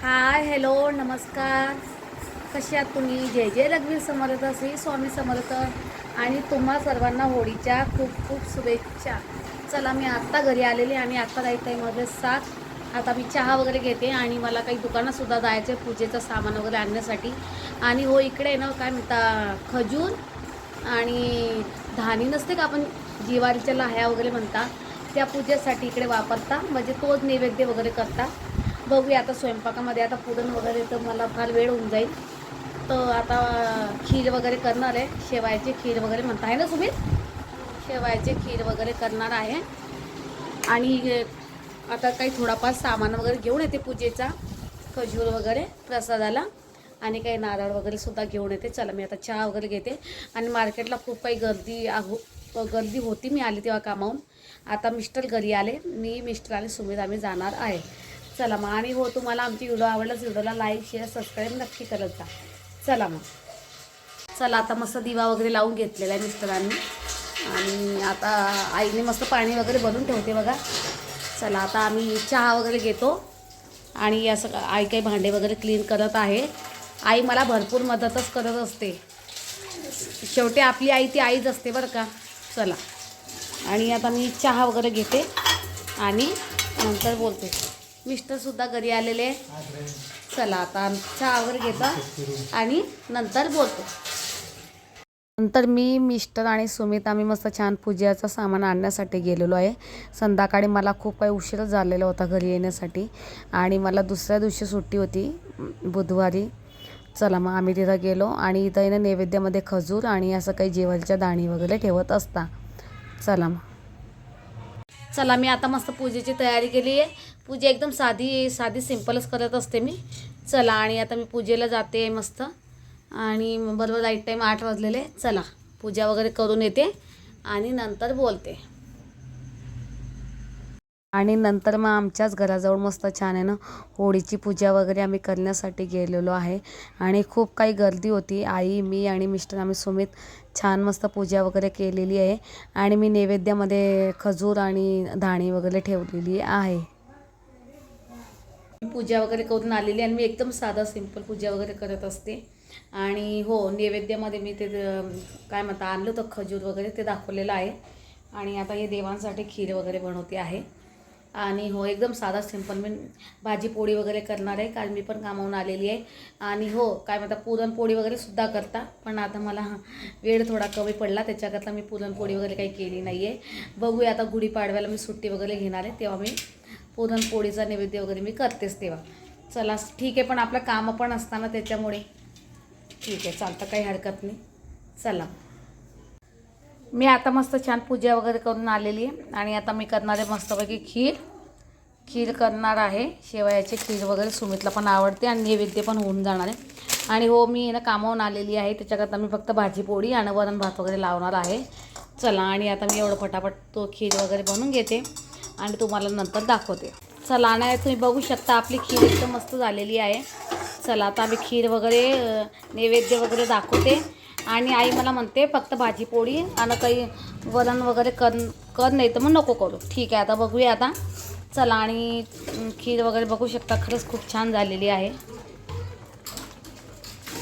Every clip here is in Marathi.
हाय हॅलो नमस्कार. कसे आहात तुम्ही? जय जय रघुवीर समर्थ, श्री स्वामी समर्थ. आणि तुम्हा सर्वांना होळीच्या खूप खूप शुभेच्छा. चला मी आत्ता घरी आलेली आणि आत्ता जायचं आहे माझे 7. आता मी चहा वगैरे घेते आणि मला काही दुकानातसुद्धा जायचं आहे पूजेचं सामान वगैरे आणण्यासाठी. आणि हो इकडे आहे ना काय म्हणता खजूर आणि धाणी नसते का आपण जिवारीच्या लाह्या वगैरे म्हणता, त्या पूजेसाठी इकडे वापरता, म्हणजे तोच नैवेद्य वगैरे करता. बघूया आता स्वयंपाकामध्ये आता पुरण वगैरे तर मला फार वेळ होऊन जाईल. तर आता खीर वगैरे करणार आहे, शेवायची खीर वगैरे म्हणता आहे ना सुमित, शेवायची खीर वगैरे करणार आहे. आणि आता काही थोडाफार सामान वगैरे घेऊन येते पूजेचा, खजूर वगैरे प्रसादाला, आणि काही नारळ वगैरे सुद्धा घेऊन येते. चला मी आता चहा वगैरे घेते. आणि मार्केटला खूप काही गर्दी होती, मी आली तेव्हा कामावून. आता मिस्टर घरी आले, मिस्टर आणि सुमित आम्ही जाणार आहे. चला मग. आणि हो तुम्हाला आमची व्हिडिओ आवडल्यास व्हिडिओला लाईक शेअर सबस्क्राईब नक्की करत जा. चला मग. चला आता मस्त दिवा वगैरे लावून घेतलेला आहे मिस्टरांनी. आणि आता आईने मस्त पाणी वगैरे भरून ठेवते बघा. चला आता आम्ही चहा वगैरे घेतो. आणि असं आई काही भांडे वगैरे क्लीन करत आहे. आई मला भरपूर मदतच करत असते. शेवटी आपली आई ती आईच असते बरं का. चला. आणि आता मी चहा वगैरे घेते आणि नंतर बोलते. मिस्टरसुद्धा घरी आलेले. चला आता चहा वगैरे घेतो आणि नंतर बोलतो. नंतर मी मिस्टर आणि सुमित आम्ही मस्त छान पूजेचं सामान आणण्यासाठी गेलेलो आहे. संध्याकाळी मला खूप काही उशीर झालेला होता घरी येण्यासाठी. आणि मला दुसऱ्या दिवशी सुट्टी होती बुधवारी. चला मग आम्ही तिथं गेलो. आणि इथं येणं नैवेद्यामध्ये खजूर आणि असं काही जेवारीच्या दाणी वगैरे ठेवत असता. चला मग. चला मी आता मस्त पूजेची तयारी केली आहे. पूजा एकदम साधी सिंपलच करत असते मी. चला. आणि आता मी पूजेला जाते मस्त. आणि बरोबर राईट टाईम 8 वाजलेले. चला पूजा वगैरे करून येते आणि नंतर बोलते. आणि नंतर मग आमच्याच घराजवळ मस्त छान आहे ना होळीची पूजा वगैरे आम्ही करण्यासाठी गेलेलो आहे. आणि खूप काही गर्दी होती. आई, मी आणि मिस्टर आम्ही सुमित छान मस्त पूजा वगैरे केलेली आहे. आणि मी नैवेद्यामध्ये खजूर आणि धाणी वगैरे ठेवलेली आहे. पूजा वगैरे करून आलेली आणि मी एकदम साधा सिंपल पूजा वगैरे करत असते. आणि हो नैवेद्यामध्ये मी ते काय म्हणता आणलं होतं खजूर वगैरे ते दाखवलेलं आहे. आणि आता हे देवांसाठी खीर वगैरे बनवते आहे. आणि हो एकदम साधा सिंपल मी भाजी पोळी वगैरे करणार आहे, कारण मी पण कामावून आलेली आहे. आणि हो काय म्हणता पुरणपोळी वगैरे सुद्धा करता, पण आता मला वेळ थोडा कमी पडला त्याच्याकरता मी पुरणपोळी वगैरे काही केली नाही आहे. बघूया आता गुढीपाडव्याला मी सुट्टी वगैरे घेणार आहे, तेव्हा मी पुरणपोळीचा नैवेद्य वगैरे मी करतेच तेव्हा. चला ठीक आहे, पण आपलं कामं पण असताना त्याच्यामुळे ठीक आहे चालतं, काही हरकत नाही. चला मी आता मस्त छान पूजा वगैरे करून आलेली आहे. आणि आता मी करणार आहे मस्तपैकी खीर करणार आहे. शेवयाची खीर वगैरे सुमितला पण आवडते आणि नैवेद्य पण होऊन जाणार आहे. आणि हो मी ना कामावून आलेली आहे, त्याच्याकरता मी फक्त भाजी पोळी आणि वरण भात वगैरे लावणार आहे. चला. आणि आता मी एवढं फटाफट तो खीर वगैरे बनवून घेते आणि तुम्हाला नंतर दाखवते. चला. आणि तुम्ही बघू शकता आपली खीर एकदम मस्त झालेली आहे. चला आता आम्ही खीर वगैरे नैवेद्य वगैरे दाखवते. आणि आई मला म्हणते फक्त भाजी पोळी आणि काही वरण वगैरे कर नाही तर मग नको करू. ठीक आहे आता बघूया आता. चला. आणि खीर वगैरे बघू शकता खरंच खूप छान झालेली आहे.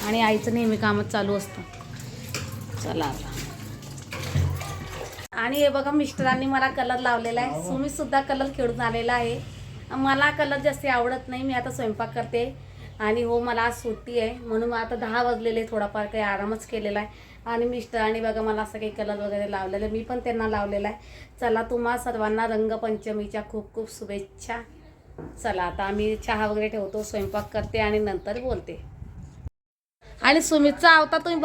आणि आईचं नेहमी कामच चालू असतं. चला आता. आणि हे बघा मिस्टरांनी मला कलर लावलेला आहे. सुमितसुद्धा कलर खेळून आलेला आहे. मला कलर जास्त आवडत नाही, मी आता स्वयंपाक करते. आणि हो मला आज सुट्टी आहे म्हणून आता 10 वाजलेले, थोडाफार काही आरामच केलेला आहे. आणि मिस्टरांनी बघा मला असं काही कलर वगैरे लावलेलं, मी पण त्यांना लावलेला आहे. चला तुम्हा सर्वांना रंगपंचमीच्या खूप खूप शुभेच्छा. चला आता आम्ही चहा वगैरे ठेवतो, स्वयंपाक करते आणि नंतर बोलते. आणि सुमितचा आवता तुम्ही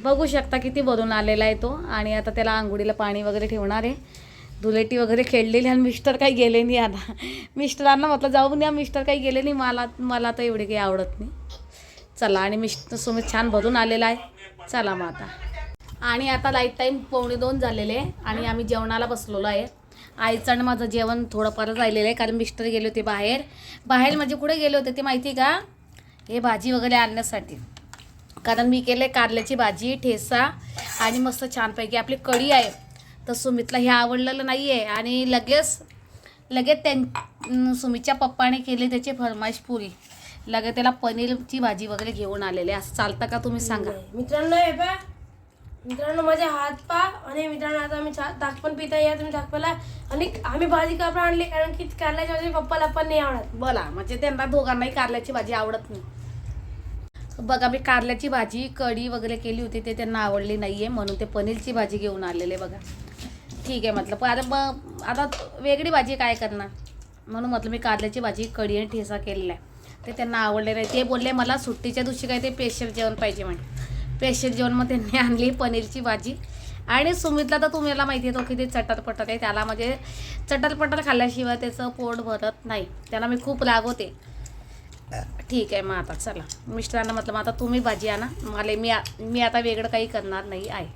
बघू शकता किती भरून आलेला आहे तो. आणि आता त्याला आंघोळीला पाणी वगैरे ठेवणार आहे. धुलेटी वगैरे खेळलेली आणि मिस्टर काही गेले नाही. आता मिस्टरांना म्हटलं जाऊन या, मिस्टर काही गेले नाही. मला तर एवढे काही आवडत नाही. चला. आणि मिस्टर सुमित छान भरून आलेला आहे. चला मग आता. आणि आता लाईट टाईम 1:45 झालेले आहे आणि आम्ही जेवणाला बसलेलो आहे. आईचं आणि माझं जेवण थोडंफार राहिलेलं आहे, कारण मिस्टर गेले होते बाहेर म्हणजे कुठे गेले होते ते माहिती का, हे भाजी वगैरे आणण्यासाठी. कारण मी केले कारल्याची भाजी, ठेचा आणि मस्त छानपैकी आपली कढी आहे. तर सुमितला हे आवडलेलं नाही आहे आणि लगेच लगेच सुमीच्या पप्पाने केली त्याची फरमाईश पुरी. लगेच त्याला पनीरची भाजी वगैरे घेऊन आलेले. असं चालतं का तुम्ही सांगा. मित्रांनो हे पहा, मित्रांनो माझे हात पा आणि मित्रांनो आता आम्ही ताक पण पिता या तुम्ही ताक पिला आणि आम्ही भाजी का पण आणली कारण की कारल्याची भाजी पप्पाला पण नाही आवडत. बोला म्हणजे त्यांना दोघांनाही कारल्याची भाजी आवडत नाही. बघा मी कारल्याची भाजी कढी वगैरे केली होती ते त्यांना आवडली नाही आहे म्हणून ते पनीरची भाजी घेऊन आलेले. बघा ठीक आहे म्हटलं पण आता वेगळी भाजी काय करणार म्हणून म्हटलं मी कारल्याची भाजी कढी आणि ठेचा केलेला आहे. ते त्यांना आवडले नाही. ते बोलले मला सुट्टीच्या दिवशी काय ते स्पेशल जेवण पाहिजे म्हणे. स्पेशल जेवण मग त्यांनी आणली पनीरची भाजी. आणि सुमितला तर तुम्हाला माहिती आहे तो किती चटरपटर आहे. त्याला म्हणजे चटरपटर खाल्ल्याशिवाय त्याचं पोट भरत नाही. त्याला मी खूप रागवते. ठीक आहे मग आता चला मिस्टरांना म्हटलं मग आता तुम्ही भाजी आणा मी आता वेगळं काही करणार नाही आहे.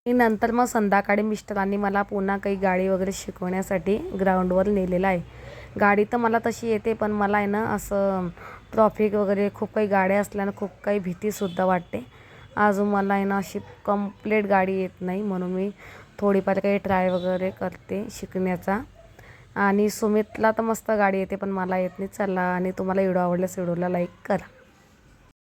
नंतर मग संध्याकाळी मिस्टरांनी मला पुन्हा काही गाडी वगैरे शिकवण्यासाठी ग्राउंडवर नेलेलं आहे. गाडी तर मला तशी येते पण मला आहे ना असं ट्रॉफिक वगैरे खूप काही गाड्या असल्यानं खूप काही भीतीसुद्धा वाटते. अजून मला आहे ना अशी कंप्लीट गाडी येत नाही म्हणून मी थोडीफार काही ट्राय वगैरे करते शिकण्याचा. आणि सुमितला तर मस्त गाडी येते पण मला येत नाही. चला आणि तुम्हाला व्हिडिओ आवडल्यास व्हिडिओला लाईक करा.